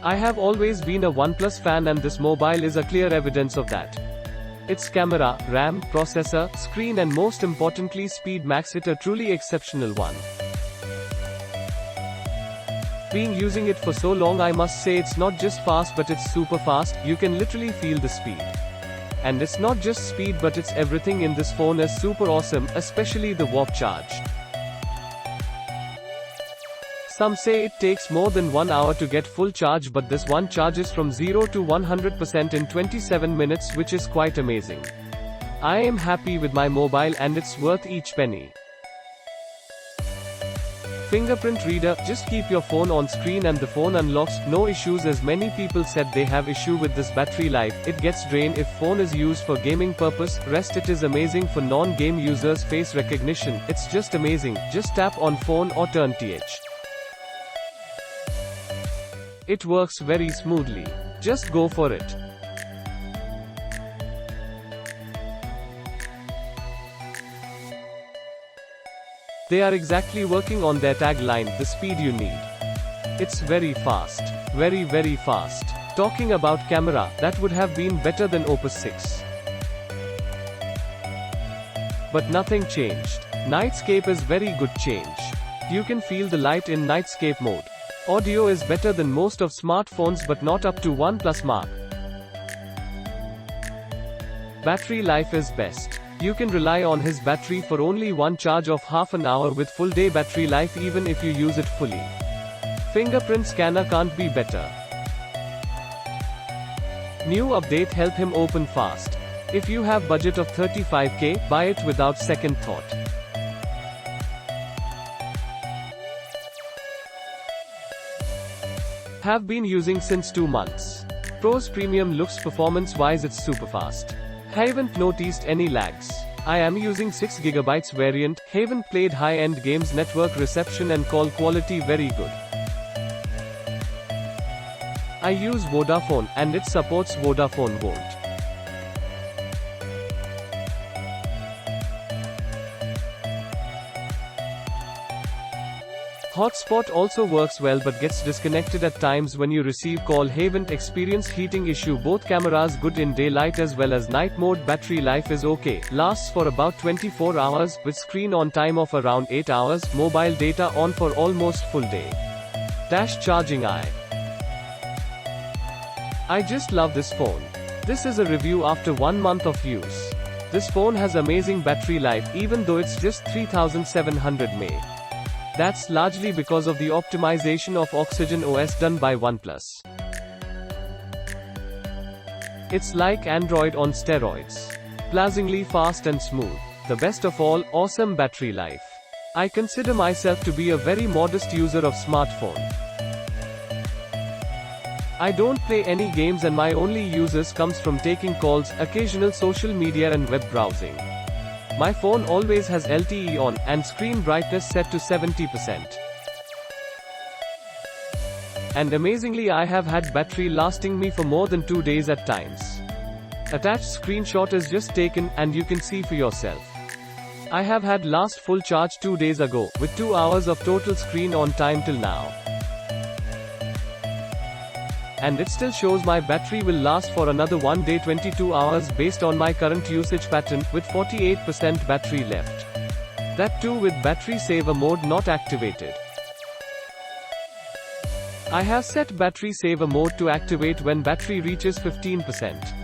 I have always been a OnePlus fan and this mobile is a clear evidence of that. Its camera, RAM, processor, screen and most importantly speed makes it a truly exceptional one. Being using it for so long, I must say it's not just fast but it's super fast. You can literally feel the speed. And it's not just speed but it's everything in this phone is super awesome, especially the warp charge. Some say it takes more than 1 hour to get full charge, but this one charges from 0 to 100% in 27 minutes, which is quite amazing. I am happy with my mobile and it's worth each penny. Fingerprint reader, just keep your phone on screen and the phone unlocks, no issues as many people said they have issue with this battery life, it gets drained if phone is used for gaming purpose, rest it is amazing for non-game users face recognition, it's just amazing, just tap on phone or turn th. It works very smoothly. Just go for it. They are exactly working on their tagline, the speed you need. It's very fast. Very fast. Talking about camera, that would have been better than Opus 6. But nothing changed. Nightscape is very good change. You can feel the light in nightscape mode. Audio is better than most of smartphones but not up to OnePlus mark. Battery life is best. You can rely on his battery for only one charge of half an hour with full day battery life even if you use it fully. Fingerprint scanner can't be better. New update help him open fast. If you have budget of 35k, buy it without second thought. Have been using since 2 months. Pros Premium looks performance-wise it's super fast. Haven't noticed any lags. I am using 6GB variant, haven't played high-end games, network reception and call quality very good. I use Vodafone, and it supports Vodafone Gold. Hotspot also works well but gets disconnected at times when you receive call. Haven't experienced heating issue. Both cameras good in daylight as well as night mode. Battery life is okay, lasts for about 24 hours, with screen on time of around 8 hours, mobile data on for almost full day. Dash charging I just love this phone. This is a review after 1 month of use. This phone has amazing battery life even though it's just 3700 mAh. That's largely because of the optimization of Oxygen OS done by OnePlus. It's like Android on steroids. Blazingly fast and smooth. The best of all, awesome battery life. I consider myself to be a very modest user of smartphone. I don't play any games and my only uses comes from taking calls, occasional social media and web browsing. My phone always has LTE on, and screen brightness set to 70%. And amazingly I have had battery lasting me for more than 2 days at times. Attached screenshot is just taken, and you can see for yourself. I have had last full charge 2 days ago, with 2 hours of total screen on time till now. And it still shows my battery will last for another 1 day 22 hours based on my current usage pattern, with 48% battery left. That too with battery saver mode not activated. I have set battery saver mode to activate when battery reaches 15%.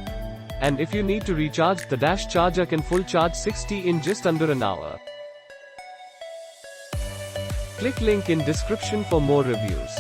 And if you need to recharge, the Dash charger can full charge 60 in just under an hour. Click link in description for more reviews.